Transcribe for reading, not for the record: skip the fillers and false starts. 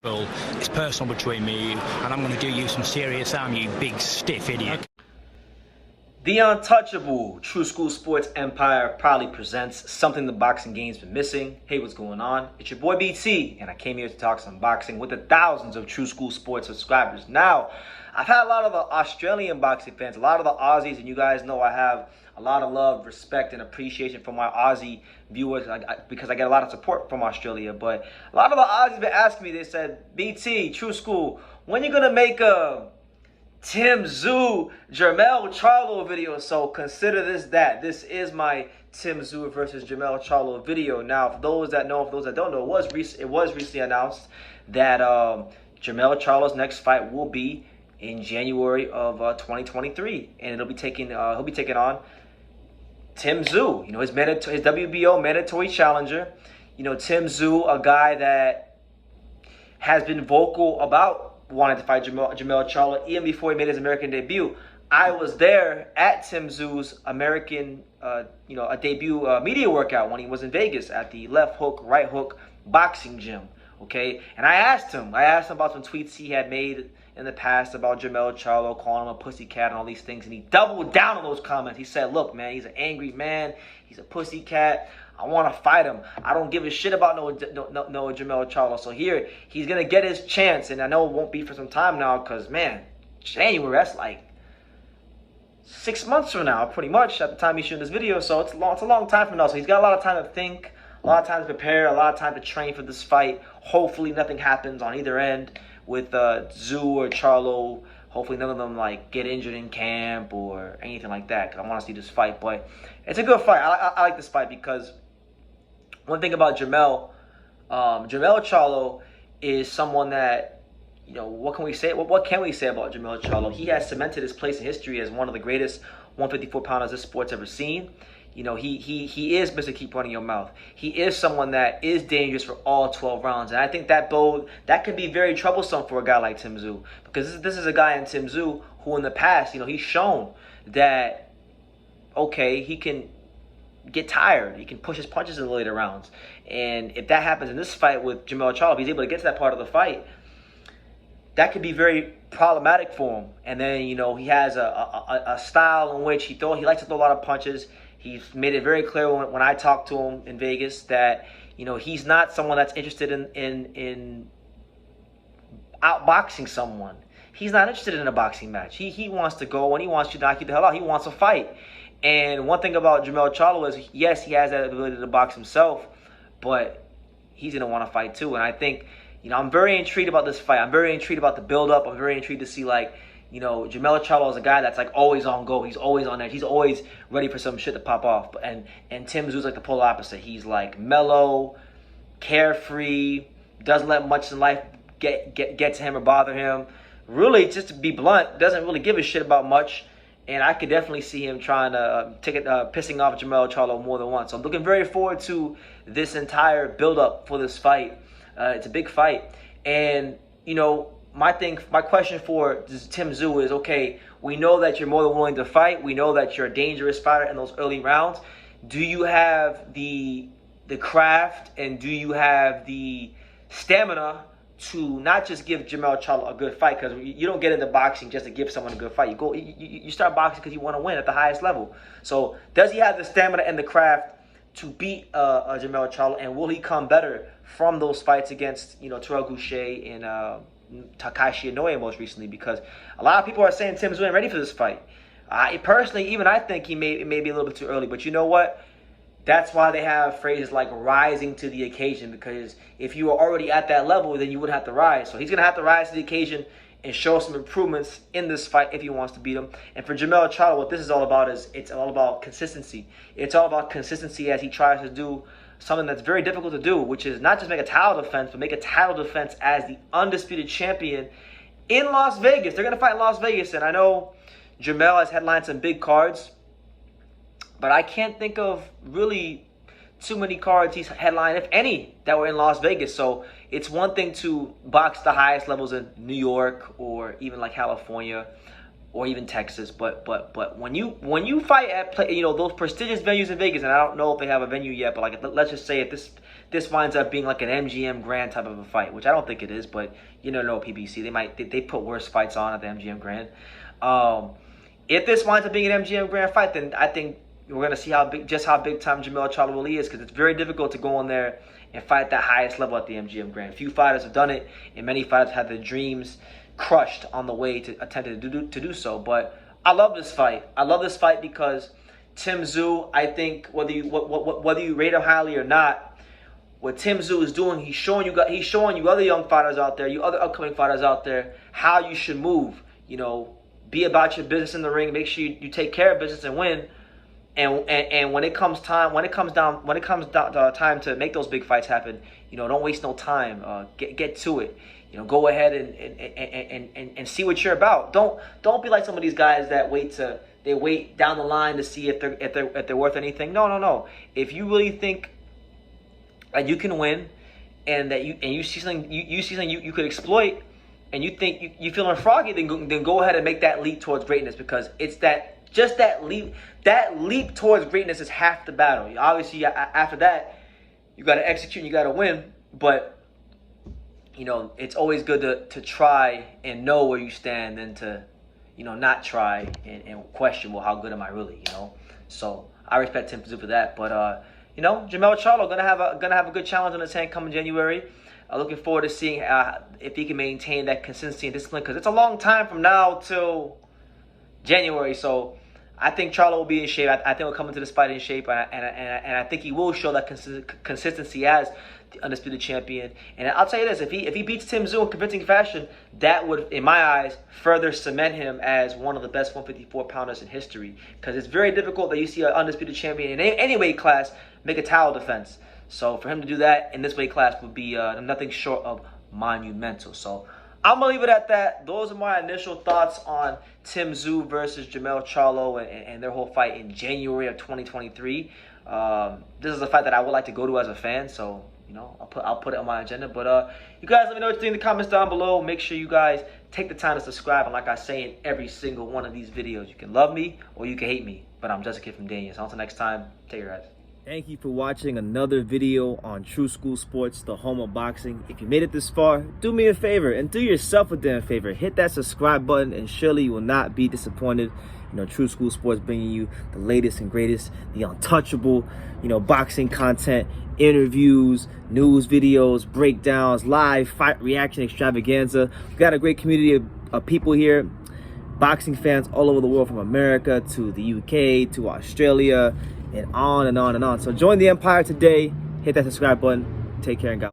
Well, it's personal between me and you, and I'm going to do you some serious harm, you big stiff idiot. The untouchable True School Sports Empire proudly presents something the boxing game's been missing. Hey, what's going on? It's your boy BT, and I came here to talk some boxing with the thousands of True School Sports subscribers. Now, I've had a lot of the Australian boxing fans, a lot of the Aussies, and you guys know I have a lot of love, respect, and appreciation for my Aussie viewers because I get a lot of support from Australia. But a lot of the Aussies been asking me, they said, BT, True School, when you going to make a Tim Tszyu, Jermell Charlo video? So consider this that. This is my Tim Tszyu versus Jermell Charlo video. Now, for those that know, for those that don't know, it was recently announced that Jermell Charlo's next fight will be in January of 2023, and he'll be taking on Tim Tszyu. You know, his WBO mandatory challenger. You know, Tim Tszyu, a guy that has been vocal about wanted to fight Jermell Charlo even before he made his American debut. I was there at Tim Tszyu's American, a debut media workout when he was in Vegas at the left hook, right hook boxing gym. Okay, and I asked him about some tweets he had made in the past about Jermell Charlo, calling him a pussycat and all these things, and he doubled down on those comments. He said, "Look, man, he's an angry man. He's a pussycat. I want to fight him. I don't give a shit about no Jermell Charlo." So here, he's going to get his chance. And I know it won't be for some time now because, man, January, that's like 6 months from now, pretty much, at the time he's shooting this video. So it's a long time from now. So he's got a lot of time to think, a lot of time to prepare, a lot of time to train for this fight. Hopefully nothing happens on either end with Tszyu or Charlo. Hopefully none of them get injured in camp or anything like that, because I want to see this fight. But it's a good fight. I like this fight because one thing about Jermell Charlo is someone that, you know, what can we say? What can we say about Jermell Charlo? He has cemented his place in history as one of the greatest 154-pounders this sport's ever seen. You know, he is Mr. Keep Running Your Mouth. He is someone that is dangerous for all 12 rounds. And I think that can be very troublesome for a guy like Tim Tszyu, because this is a guy in Tim Tszyu who in the past, you know, he's shown that, okay, he can get tired. He can push his punches in the later rounds. And if that happens in this fight with Jermell Charlo, if he's able to get to that part of the fight, that could be very problematic for him. And then, you know, he has a style in which he likes to throw a lot of punches. He's made it very clear when I talked to him in Vegas that, you know, he's not someone that's interested in outboxing someone. He's not interested in a boxing match. He wants to go and he wants to knock you the hell out. He wants a fight. And one thing about Jermell Charlo is, yes, he has that ability to box himself, but he's going to want to fight too. And I think, you know, I'm very intrigued about this fight. I'm very intrigued about the build-up. I'm very intrigued to see, you know, Jermell Charlo is a guy that's always on go. He's always on edge. He's always ready for some shit to pop off. And Tim Tszyu's the polar opposite. He's mellow, carefree, doesn't let much in life get to him or bother him. Really, just to be blunt, doesn't really give a shit about much. And I could definitely see him trying to pissing off Jermell Charlo more than once. So I'm looking very forward to this entire build-up for this fight. It's a big fight. And, you know, my question for Tim Tszyu is, okay, we know that you're more than willing to fight. We know that you're a dangerous fighter in those early rounds. Do you have the craft and do you have the stamina to not just give Jermell Charlo a good fight? Because you don't get into boxing just to give someone a good fight. You start boxing because you want to win at the highest level. So does he have the stamina and the craft to beat Jermell Charlo, and will he come better from those fights against, you know, Terrell Gausha and Takashi Inoue most recently? Because a lot of people are saying Tim Tszyu ain't ready for this fight. Personally, even I think it may be a little bit too early. But you know what? That's why they have phrases like rising to the occasion, because if you were already at that level, then you wouldn't have to rise. So he's going to have to rise to the occasion and show some improvements in this fight if he wants to beat him. And for Jermell Charlo, what this is all about is it's all about consistency. It's all about consistency as he tries to do something that's very difficult to do, which is not just make a title defense, but make a title defense as the undisputed champion in Las Vegas. They're going to fight in Las Vegas, and I know Jermell has headlined some big cards, but I can't think of really too many cards he's headlined, if any, that were in Las Vegas. So it's one thing to box the highest levels in New York or even California or even Texas, but when you fight at those prestigious venues in Vegas, and I don't know if they have a venue yet, but let's just say if this winds up being like an MGM Grand type of a fight, which I don't think it is, but you don't know PBC. They put worse fights on at the MGM Grand. If this winds up being an MGM Grand fight, then I think we're gonna see how big time Jermell Charlo really is, because it's very difficult to go in there and fight at that highest level at the MGM Grand. Few fighters have done it, and many fighters have their dreams crushed on the way to attempt to do so. But I love this fight. I love this fight because Tim Tszyu, I think whether you rate him highly or not, what Tim Tszyu is doing, he's showing you other young fighters out there, you other upcoming fighters out there, how you should move. You know, be about your business in the ring. Make sure you take care of business and win. And when it comes time time to make those big fights happen, you know, don't waste no time. Get to it. You know, go ahead and see what you're about. Don't be like some of these guys that wait down the line to see if they're worth anything. No. If you really think that you can win, and that you see something you could exploit, and you think you feeling froggy, then go ahead and make that leap towards greatness, because it's that leap towards greatness is half the battle. Obviously, after that, you got to execute and you got to win. But you know, it's always good to try and know where you stand than to, you know, not try and question, well, how good am I really? You know, so I respect Tim Tszyu for that. But you know, Jermell Charlo gonna have a good challenge on his hand coming January. Looking forward to seeing if he can maintain that consistency and discipline, because it's a long time from now till January. So I think Charlo will be in shape. I think he'll come into this fight in shape, and I think he will show that consistency as the undisputed champion. And I'll tell you this: if he beats Tim Tszyu in convincing fashion, that would, in my eyes, further cement him as one of the best 154-pounders in history. Because it's very difficult that you see an undisputed champion in any weight class make a title defense. So for him to do that in this weight class would be nothing short of monumental. So I'm going to leave it at that. Those are my initial thoughts on Tim Tszyu versus Jermell Charlo and their whole fight in January of 2023. This is a fight that I would like to go to as a fan, so you know, I'll put it on my agenda. But you guys let me know what you think in the comments down below. Make sure you guys take the time to subscribe. And like I say in every single one of these videos, you can love me or you can hate me, but I'm just a kid from Daniel. So until next time, take care, guys. Thank you for watching another video on True School Sports, the home of boxing. If you made it this far, do me a favor and do yourself a damn favor. Hit that subscribe button and surely you will not be disappointed. You know, True School Sports bringing you the latest and greatest, the untouchable, you know, boxing content, interviews, news videos, breakdowns, live fight reaction extravaganza. We've got a great community of people here, boxing fans all over the world, from America to the UK to Australia, and on and on and on. So join the empire today. Hit that subscribe button. Take care and God.